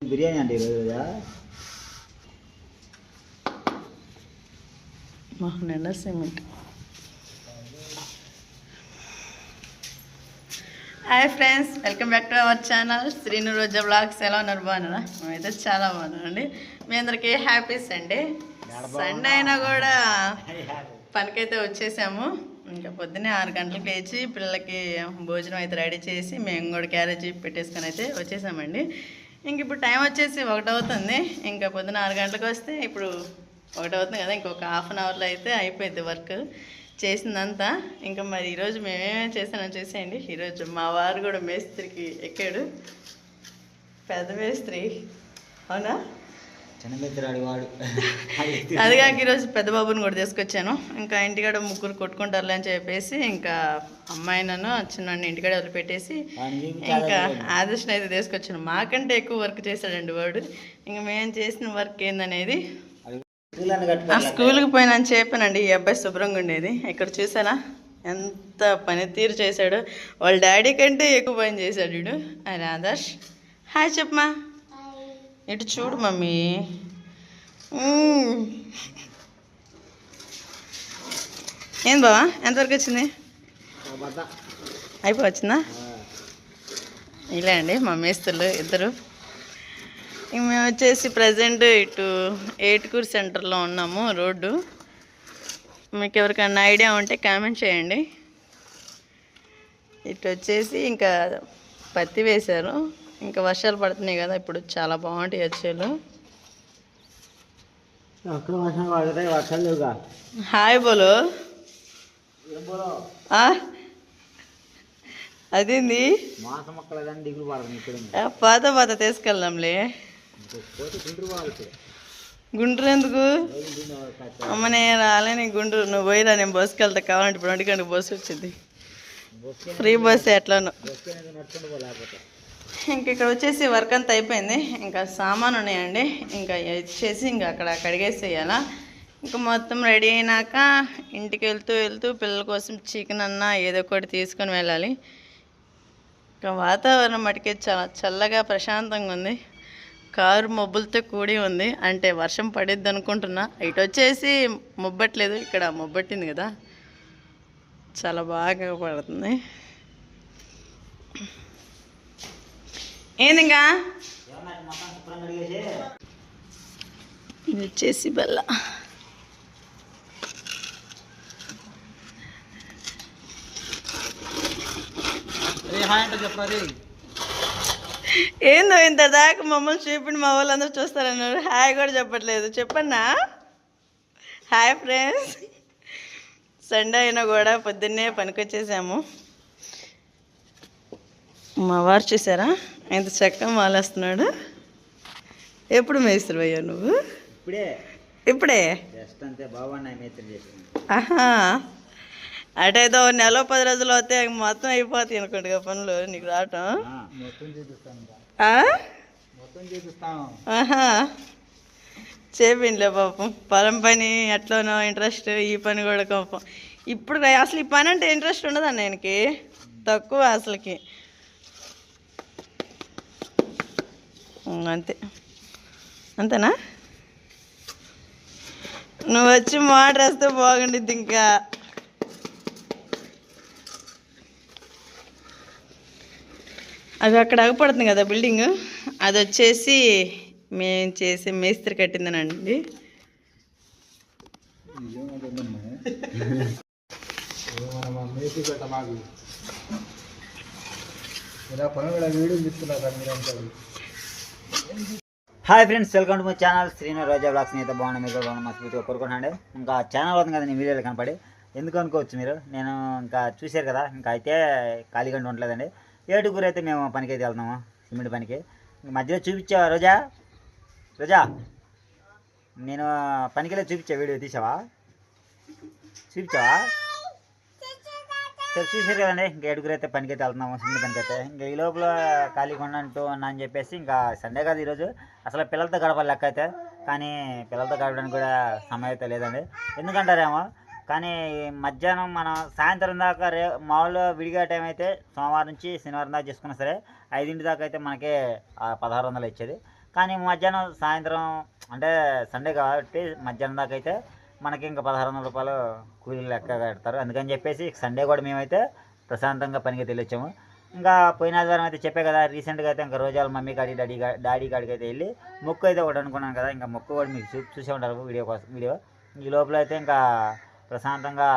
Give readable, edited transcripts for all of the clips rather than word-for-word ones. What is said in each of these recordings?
బిర్యానీ అంటే ఈరోజు నిండా cement. Hi friends, welcome back to our channel Srinu Roja blogs. ఎలా ఉన్నారు? బాగున్నారా? మేమైతే చాలా బాగున్నానండి. మీ అందరికీ హ్యాపీ సండే. సండే అయినా కూడా పనికైతే వచ్చేసాము. ఇంకా పొద్దున్నే 6 గంటలకు లేచి పిల్లలకి భోజనం అయితే రెడీ చేసి మేము కూడా క్యారేజీ పెట్టేసుకొని అయితే వచ్చేసామండి. ఇంక ఇప్పుడు టైం వచ్చేసి 1 అవుతుంది. ఇంకా పొద్దున్న 6 గంటలకు వస్తే ఇప్పుడు 1 అవుతుంది కదా, ఇంకొక హాఫ్ అన్ అవర్లో అయితే అయిపోయింది వర్క్ చేసిందంతా. ఇంకా మరి ఈరోజు మేమేమేమి చేసానో చూసేయండి. ఈరోజు మా వారు కూడా మేస్త్రికి ఎక్కాడు, పెద్ద మేస్త్రి. అవునా? చిన్న మేస్త్రి వాడు. అది కాక ఈరోజు పెద్ద బాబుని కూడా తీసుకొచ్చాను. ఇంకా ఇంటికాడ ముగ్గురు కొట్టుకుంటారులే అని చెప్పేసి ఇంకా అమ్మాయినను చిన్న ఇంటికాడ వదిలిపెట్టేసి ఇంకా ఆదర్శని అయితే తీసుకొచ్చాను. మాకంటే ఎక్కువ వర్క్ చేశాడండి వాడు. ఇంకా మేము చేసిన వర్క్ ఏందనేది ఆ స్కూల్కి పోయినా అని చెప్పానండి. ఈ అబ్బాయి శుభ్రంగా ఉండేది. ఇక్కడ చూసారా ఎంత పనితీరు చేశాడు. వాళ్ళ డాడీ కంటే ఎక్కువ పని చేశాడు వీడు. అరే ఆదర్శ్, హాయ్ చెప్పమా. ఇటు చూడు మమ్మీ. ఏం బావా, ఎంతవరకు వచ్చింది? అయిపోవచ్చిందా? ఇలా అండి మా మేస్తులు ఇద్దరు. మేము వచ్చేసి ప్రజెంట్ ఇటు ఏటుకూరు సెంటర్లో ఉన్నాము. రోడ్డు మీకు ఎవరికైనా ఐడియా ఉంటే కామెంట్ చేయండి. ఇటు వచ్చేసి ఇంకా పత్తి వేశారు. ఇంకా వర్షాలు పడుతున్నాయి కదా, ఇప్పుడు చాలా బాగుంటాయి వచ్చేలు. హాయ్ బోలో. అదేంది పాత పాత తీసుకెళ్దాంలే. గుంటూరు ఎందుకు అమ్మ? నేను రాలేని గుంటూరు. నువ్వు పోయిరా, నేను బస్సుకి వెళ్తా. కావాలంటే ఇప్పుడు 2 గంటలకు బస్సు వచ్చింది, ఫ్రీ బస్సు ఎట్లానో. ఇంక ఇక్కడ వచ్చేసి వర్క్ అంతా అయిపోయింది. ఇంకా సామాను ఉన్నాయండి, ఇంకా వచ్చేసి ఇంకా అక్కడ కడిగేసేయాలా. ఇంకా మొత్తం రెడీ అయినాక ఇంటికి వెళ్తూ పిల్లల కోసం చికెన్ అన్నా ఏదో ఒకటి తీసుకొని వెళ్ళాలి. ఇంకా వాతావరణం మటుకే చాలా చల్లగా ప్రశాంతంగా ఉంది. కారు మబ్బులతో కూడి ఉంది, అంటే వర్షం పడిద్ది అనుకుంటున్నా. ఇటు వచ్చేసి మొబ్బట్లేదు, ఇక్కడ మొబ్బట్టింది కదా, చాలా బాగా పడుతుంది. ఏంది ఇంకా ఇది వచ్చేసి బల్ల. ఏందో ఇంత దాకా మమ్మల్ని చూపిండి మా వాళ్ళందరూ చూస్తారన్నారు. హాయ్ కూడా చెప్పట్లేదు. చెప్పన్నా హాయ్ ఫ్రెండ్స్. సండే అయినా కూడా పొద్దున్నే పనికొచ్చేసాము. మా వారు చూసారా ఎంత చక్కగా మాలేస్తున్నాడు. ఎప్పుడు మేస్త్రి అయ్యా నువ్వు? ఇప్పుడే. ఆహా, అటైతే 1 నెల 10 రోజులు అవుతే మొత్తం అయిపోతాయి అనుకుంటా పనులు నీకు రావటం. ఆహా, చేపిండిలే పాపం. పొలం పని ఎట్లనో ఇంట్రెస్ట్, ఈ పని కూడా కోపం. ఇప్పుడు అసలు ఈ పని అంటే ఇంట్రెస్ట్ ఉండదు అన్న ఆయనకి, తక్కువ అసలుకి. అంతే అంతేనా? నువ్వు వచ్చి మోటర్ వేస్తే బాగుండిద్ది. ఇంకా అది అక్కడ అగపడుతుంది కదా బిల్డింగ్, అది వచ్చేసి మేము చేసి మేస్త్రి కట్టిందనండి. Hi friends, welcome to my channel Srinu Roja blogs. అయితే బాగున్నా, మీరు బాగున్నా, మర్చిపోతే కోరుకుంటాండి. ఇంకా ఛానల్ అవుతుంది కదా, నేను వీడియోలో కనపడి ఎందుకు అనుకోవచ్చు మీరు. నేను ఇంకా చూశారు కదా, ఇంకా అయితే ఖాళీగా ఉండలేదండి. ఏటుకూరు అయితే మేము పనికి అయితే వెళ్తున్నాము, సిమెంట్ పనికి. మధ్యలో చూపించావా రోజా? నేను పనికి వెళ్ళి చూపించా, వీడియో తీసావా? చూపించావా? సరే చూసారు కదండి. ఇంకా ఏడుగురు అయితే పనికి అయితే వెళ్తున్నాము, సిమెంట్ పనికి అయితే. ఇంకా ఈ లోపల ఖాళీగా ఉన్నట్టు ఉన్నా అని చెప్పేసి ఇంకా సండే కాదు ఈరోజు, అసలు పిల్లలతో గడపాలి లెక్క అయితే. కానీ పిల్లలతో గడపడానికి కూడా సమయం అయితే లేదండి. ఎందుకంటారేమో కానీ మధ్యాహ్నం మనం సాయంత్రం దాకా మామూలుగా విడిగా టైం అయితే సోమవారం నుంచి శనివారం దాకా చేసుకున్నా సరే 5 దాకా అయితే మనకి 1600 ఇచ్చేది. కానీ మధ్యాహ్నం సాయంత్రం అంటే సండే కాబట్టి మధ్యాహ్నం దాకా అయితే మనకి ఇంకా 1600 రూపాయలు కూలీలు లెక్క కడతారు. అందుకని చెప్పేసి సండే కూడా మేమైతే ప్రశాంతంగా పనికి వెళ్ళొచ్చాము. ఇంకా పోయిన ఆదివారం అయితే చెప్పే కదా, రీసెంట్గా అయితే ఇంకా రోజాల మమ్మీ కాడి డాడీ కాడికి అయితే వెళ్ళి మొక్కు అయితే ఒకటి అనుకున్నాను కదా, ఇంకా మొక్కు కూడా మీకు చూసే ఉంటారు వీడియో. ఈ లోపల అయితే ఇంకా ప్రశాంతంగా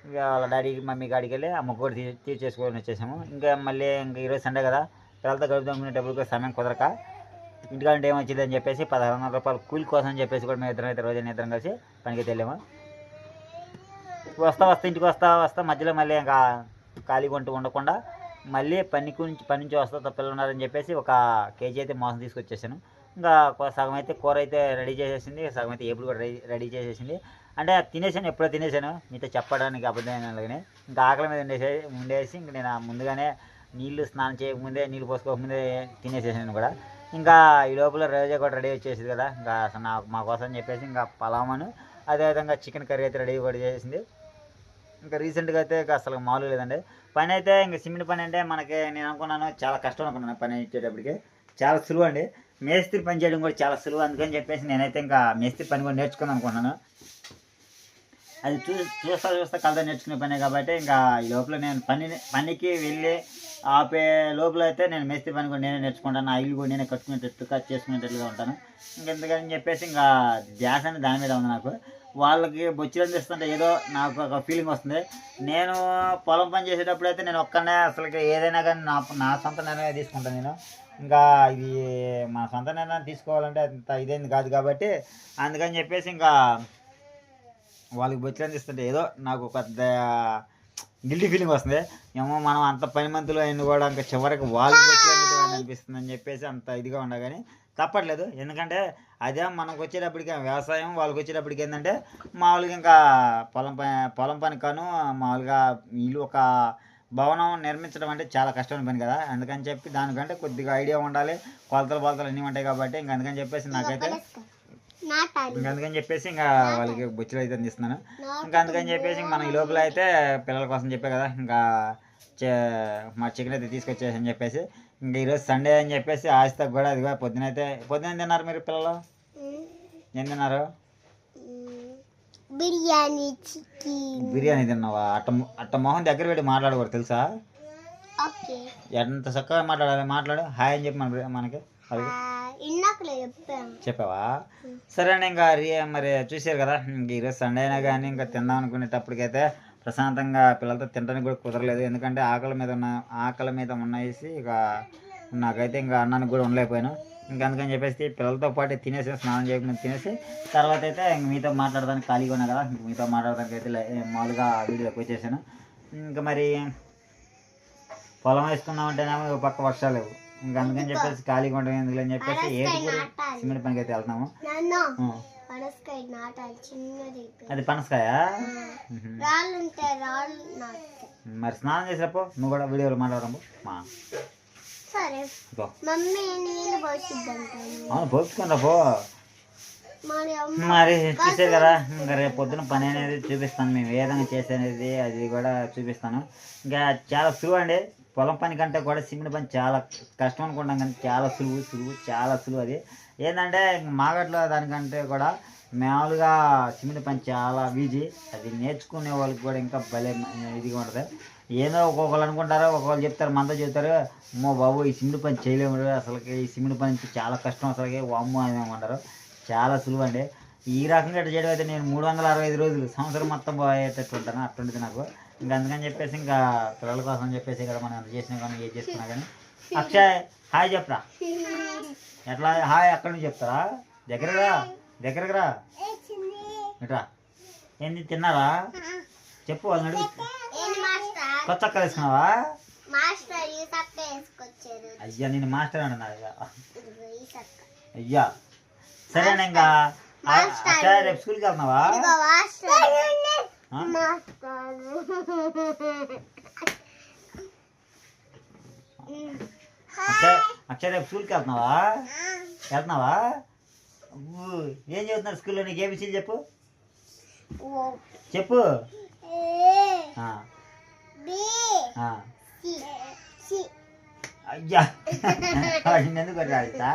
ఇక వాళ్ళ డాడీ మమ్మీ కాడికి వెళ్ళి ఆ మొక్కు కూడా తీర్చేసుకొని వచ్చేసాము. ఇంకా మళ్ళీ ఇంకా ఈరోజు సండే కదా, పిల్లలతో గడుపుదామనేటప్పుడు సమయం కుదరక ఇంటికంటే ఏమొచ్చింది అని చెప్పేసి 1600 రూపాయలు కూలి కోసం అని చెప్పేసి కూడా మేము ఇద్దరం అయితే రోజు ఇద్దరం కలిసి పనికి వెళ్ళాము. వస్తా ఇంటికి వస్తా మధ్యలో మళ్ళీ ఇంకా ఖాళీగా ఉండకుండా మళ్ళీ పని నుంచి వస్తా పిల్లలు ఉన్నారని చెప్పేసి 1 కేజీ అయితే మాంసం తీసుకొచ్చేసాను. ఇంకా సగం అయితే కూర అయితే రెడీ చేసేసింది, సగం అయితే ఏపుడు కూడా రెడీ చేసేసింది. అంటే తినేసాను, ఎప్పుడో తినేసాను, మీతో చెప్పడానికి అబద్ధమైనలాగానే. ఇంకా ఆకలి మీద ఉండేసి ఇంక నేను ముందుగానే స్నానం చేయకముందే నీళ్ళు పోసుకోకముందే తినేసేసాను కూడా. ఇంకా ఈ లోపల రోజా కూడా రెడీ వచ్చేసింది కదా, ఇంకా మా కోసం అని చెప్పేసి ఇంకా పలామను అదేవిధంగా చికెన్ కర్రీ అయితే రెడీ కూడా చేసింది. ఇంకా రీసెంట్గా అయితే ఇంకా అసలు మామూలు లేదండి పని అయితే. ఇంకా సిమెంట్ పని అంటే మనకి నేను అనుకున్నాను చాలా కష్టం అనుకున్నాను, పని ఇచ్చేటప్పటికి చాలా సులువు అండి. మేస్త్రి పని చేయడం కూడా చాలా సులువు. అందుకని చెప్పేసి నేనైతే ఇంకా మేస్త్రి పని కూడా నేర్చుకుందాం అనుకున్నాను. అది చూస్తా కలదా నేర్చుకునే పనే కాబట్టి ఇంకా ఈ లోపల నేను పనికి వెళ్ళి ఆపే లోపల అయితే నేను మేస్త్రి పని కూడా నేనే నేర్చుకుంటాను, ఆ ఇల్లు కూడా నేనే చేసుకునేటట్లుగా ఉంటాను. ఇంకెందుకని చెప్పేసి ఇంకా ధ్యాస అనేది దాని మీద ఉంది నాకు. వాళ్ళకి బొచ్చులు అందిస్తుంటే ఏదో నాకు ఒక ఫీలింగ్ వస్తుంది. నేను పొలం పని చేసేటప్పుడు అయితే నేను ఒక్కనే అసలుకి ఏదైనా కానీ నా సొంత నిర్ణయం తీసుకుంటాను నేను. ఇంకా ఇది మా సొంత నిర్ణయం తీసుకోవాలంటే అంత ఇదేంది కాదు కాబట్టి అందుకని చెప్పేసి ఇంకా వాళ్ళకి బొచ్చులు అందిస్తుంటే ఏదో నాకు పెద్ద గిల్టీ ఫీలింగ్ వస్తుంది. ఏమో మనం అంత పని మంతులు అయిన కూడా ఇంకా చివరికి వాళ్ళకి బొచ్చులు అనిపిస్తుంది అని చెప్పేసి అంత ఇదిగా ఉండగానే తప్పట్లేదు. ఎందుకంటే అదే మనకు వచ్చేటప్పటికి వ్యవసాయం, వాళ్ళకి వచ్చేటప్పటికి ఏంటంటే మామూలుగా ఇంకా పొలం పని కాను మామూలుగా ఇల్లు ఒక భవనం నిర్మించడం అంటే చాలా కష్టమైన పని కదా. అందుకని చెప్పి దానికంటే కొద్దిగా ఐడియా ఉండాలి, కొలతలు అన్నీ ఉంటాయి కాబట్టి ఇంకా అందుకని చెప్పేసి నాకైతే అందుకని చెప్పేసి ఇంకా వాళ్ళకి బొచ్చులు అయితే అందిస్తున్నాను. ఇంకా అందుకని చెప్పేసి మనం ఈ లోపల అయితే పిల్లల కోసం చెప్పే కదా, ఇంకా మా చికెన్ అయితే తీసుకొచ్చేసి అని చెప్పేసి ఇంకా ఈరోజు సండే అని చెప్పేసి ఆస్తా కూడా అదిగా పొద్దున తిన్నారు మీరు పిల్లలు? ఏం తిన్నారు? బిర్యానీ తిన్నావా? అట్ట మొహం దగ్గర పెట్టి మాట్లాడకూడదు తెలుసా? ఎంత చక్కగా మాట్లాడు హాయ్ అని చెప్పి మనకి అది చెప్పావా? సరే అండి. ఇంకా మరి చూసారు కదా, ఇంక ఈరోజు సండే అయినా కానీ ఇంకా తిందాం అనుకునేటప్పటికైతే ప్రశాంతంగా పిల్లలతో తినడానికి కూడా కుదరలేదు. ఎందుకంటే ఆకలి మీద ఉన్నసి ఇక నాకైతే ఇంకా అన్నానికి కూడా ఉండలేకపోయాను. ఇంకా అందుకని చెప్పేసి పిల్లలతో పాటు తినేసి స్నానం చేయకుండా తినేసి తర్వాత అయితే ఇంక మీతో మాట్లాడడానికి ఖాళీగా ఉన్నా కదా, ఇంక మీతో మాట్లాడడానికి అయితే మామూలుగా వీడియోకి వచ్చేసాను. ఇంకా మరి పొలం వేసుకుందామంటేనేమో ఒక పక్క వర్షాలు లేవు. ఇంకా అందుకని చెప్పేసి ఖాళీగా ఉంటాం ఎందుకని చెప్పేసి ఏడుగురు సిమెంట్ పనికి అయితే వెళ్తున్నాము. అది పనసకాయ. మరి స్నానం చేసేపో నువ్వు కూడా వీడియోలో మాట్లాడము మా అవును పోసుకుంటా పో. మరి చూసే కదా, ఇంకా రేపు పొద్దున పని అనేది చూపిస్తాను, మేము ఏ విధంగా చేసేది అది కూడా చూపిస్తాను. ఇంకా చాలా సులువు అండి. పొలం పని కంటే కూడా సిమెంట్ పని చాలా కష్టం అనుకుంటాం కానీ చాలా సులువు అది. ఏంటంటే మాగట్లో దానికంటే కూడా మామూలుగా సిమెంట్ పని చాలా ఈజీ. అది నేర్చుకునే వాళ్ళకి కూడా ఇంకా భలే ఇదిగా ఉంటుంది. ఏదో ఒక్కొక్కరు అనుకుంటారు, ఒక్కొక్కరు చెప్తారు, మనతో చెప్తారు అమ్మో బాబు ఈ సిమెంట్ పని చేయలేము, అసలుకి ఈ సిమెంట్ పని చాలా కష్టం, అసలుకి వామ్ము అని ఏమంటారు. చాలా సులువు అండి. ఈ రకంగా చేయడం అయితే నేను 365 రోజులు సంవత్సరం మొత్తం పోయేటట్టు ఉంటాను, అట్టుంటుంది నాకు. ఇంకా అందుకని చెప్పేసి ఇంకా పిల్లల కోసం చెప్పేసి కదా మనం ఎంత చేసినా కానీ ఏది చేసుకున్నా కానీ. అక్షయ్ హాయ్ చెప్పరా? ఎట్లా హాయ్ అక్కడి నుంచి చెప్తారా? దగ్గరకు రా ఎట్రా ఏంది తిన్నారా చెప్పు వాళ్ళని అడుగు. కొత్త చక్క వేసుకున్నావా? అయ్యా నేను మాస్టర్ అన్నా అయ్యా. సరేనా ఇంకా రేపు స్కూల్కి వెళ్తున్నావా? అక్షయ్ రేపు స్కూల్కి వెళ్తున్నావా? ఏం చదువుతున్నారు స్కూల్లో? నీకు ఏబిసిలు చెప్పు అయ్యా ఎందుకు రాజా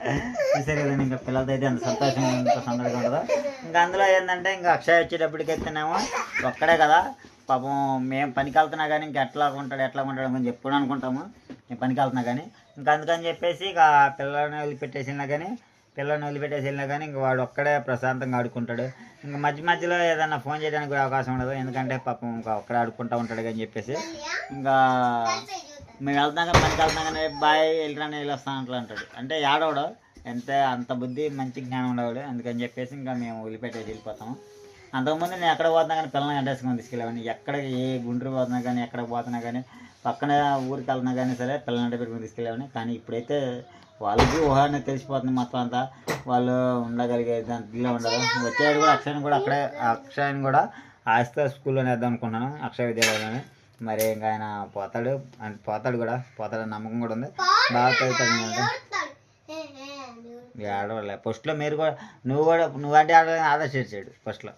చూసారు కదండి, ఇంకా పిల్లలతో అయితే అంత సంతోషంగా ఎంత సందడిగా ఉండదు. ఇంకా అందులో ఏంటంటే ఇంకా అక్షయ్ వచ్చేటప్పటికైతేనేమో ఒక్కడే కదా పాపం, మేము పనికి వెళ్తున్నా కానీ ఇంకా ఎట్లా ఉంటాడు అని చెప్పుడు అనుకుంటాము మేము పనికి వెళ్తున్నా కానీ. ఇంకా అందుకని చెప్పేసి ఇక పిల్లల్ని వదిలిపెట్టేసినా కానీ ఇంక వాడు ఒక్కడే ప్రశాంతంగా ఆడుకుంటాడు. ఇంకా మధ్యలో ఏదైనా ఫోన్ చేయడానికి కూడా అవకాశం ఉండదు, ఎందుకంటే పాపం ఇంకా ఒక్కడే ఆడుకుంటూ ఉంటాడు అని చెప్పేసి. ఇంకా మేము పనికి వెళ్తున్నా కానీ బాయ్ వెళ్ళొస్తాను అట్లా అంటాడు. అంటే ఏడవడు, అంత బుద్ధి మంచి జ్ఞానం ఉండేవాడు. అందుకని చెప్పేసి ఇంకా మేము వదిలిపెట్టేసి వెళ్ళిపోతాము. అంతకుముందు నేను ఎక్కడ పోతున్నా కానీ పిల్లల్ని వెంటేసుకొని తీసుకెళ్ళేవాడిని. ఎక్కడికి ఏ గుంటూరు పోతున్నా కానీ ఎక్కడికి పోతున్నా కానీ పక్కన ఊరికి వెళ్తున్నా కానీ సరే పిల్లల్ని వెంట పెట్టుకుని తీసుకెళ్ళేవాడిని. కానీ ఇప్పుడైతే వాళ్ళకి ఊహనే తెలిసిపోతుంది మొత్తం అంతా, వాళ్ళు ఉండగలిగే దాంట్లో ఉండదు. వచ్చేవాడు కూడా అక్షయాన్ని కూడా ఆస్తా స్కూల్లోనే వేద్దాం అనుకుంటున్నాను, అక్షయ విద్యాలయంలోనే. మరి ఇంకా ఆయన పోతాడు నమ్మకం కూడా ఉంది, బాగా చదువుతాడు. ఆడవాళ్ళే ఫస్ట్లో మీరు కూడా నువ్వంటే ఆడవాళ్ళని ఆదర్శ చేసాడు ఫస్ట్లో.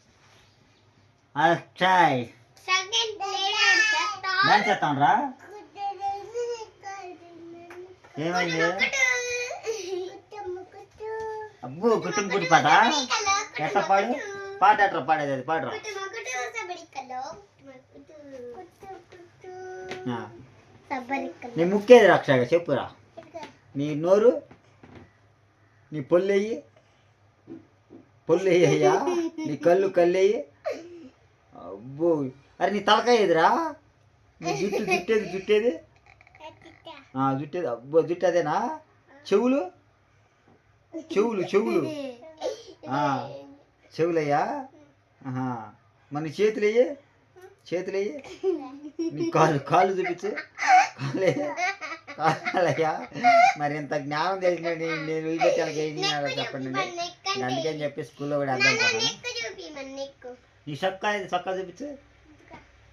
అక్షయ్ డాన్స్ చేస్తాను రా, ఏమైంది? అబ్బో కుటుంబ కుట్టి పాట ఎట్లా పాట ఎట్లా పాడేది, అది పాడరా. నీ ముక్కేది అక్షయ్ చెప్పురా, నీ నోరు, నీ పొల్లు అయ్యా, నీ కళ్ళెయ్యి. అబ్బో అరే నీ తలకాయ ఎదురా, నీ జుట్టేది అబ్బో జుట్టు అదేనా? చెవులు చెవులయ్యా. మరి చేతులయ్యి, నీ కాళ్ళు చూపించు, కాళ్ళయ్యా. మరి ఇంత జ్ఞానం తెలిసిన నేను వదిలిపెట్టి వాళ్ళకి ఏం చేయాలో చెప్పండి. అందుకని చెప్పి స్కూల్లో కూడా అర్థం కాదు. నీ చొక్కా చూపించు,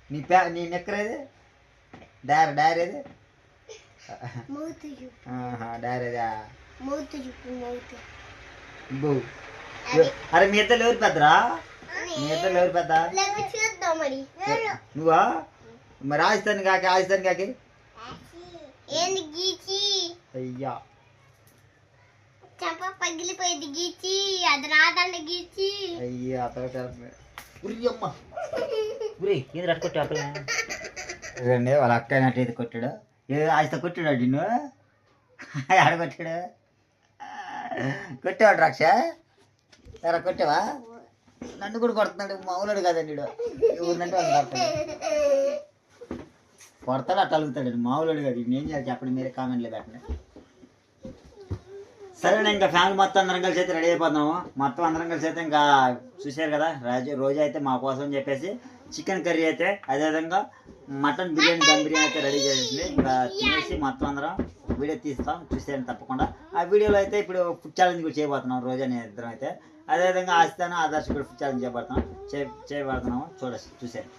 నీ నెక్కరేది, డైర్ ఏది, డైర్ ఏదా? అరే మీ ఇద్దరు ఎవరు పెద్దరా? నువ్వా? మరి రాజస్థాన్ కాకి అయ్యా పగిలిపోయింది గీచి, అది రాదండి గీచి. అయ్యా ఏంది రట్టుకొట్టా అక్కడండి వాళ్ళ అక్క నట్టు కొట్టాడు. ఆస్త కొట్టాడు నిన్ను, ఆడ కొట్టేవాడు రాక్ష ఎరా కొట్టావా? నన్ను కూడా కొడుతున్నాడు, మామూలుడు కాదండి ఊరినంటే వాళ్ళు కొడతాడు అట్లా అలుగుతాడు, మామూలుడు కాదు. ఏం చేయాలి చెప్పండి, మీరే కామెంట్లో పెట్టండి. సరేనా, ఇంకా ఫ్యామిలీ మొత్తం అందరం కలిసి అయితే రెడీ అయిపోతున్నాము. మొత్తం అందరం కలిసి అయితే ఇంకా చూశారు కదా, రోజు అయితే మా కోసం చెప్పేసి చికెన్ కర్రీ అయితే, అదేవిధంగా మటన్ బిర్యానీ, దమ్ బిర్యానీ అయితే రెడీ చేసింది. ఇంకా తినేసి మొత్తం అందరం వీడియో తీస్తాం, చూసేయండి తప్పకుండా. ఆ వీడియోలో అయితే ఇప్పుడు ఫుడ్ ఛాలెంజ్ కూడా చేయబోతున్నాం రోజు అనే ఇద్దరం అయితే. అదేవిధంగా ఆస్థాన ఆదర్శ కూడా ఫుడ్ ఛాలెంజ్ చేయబడుతున్నాము చూసేయండి.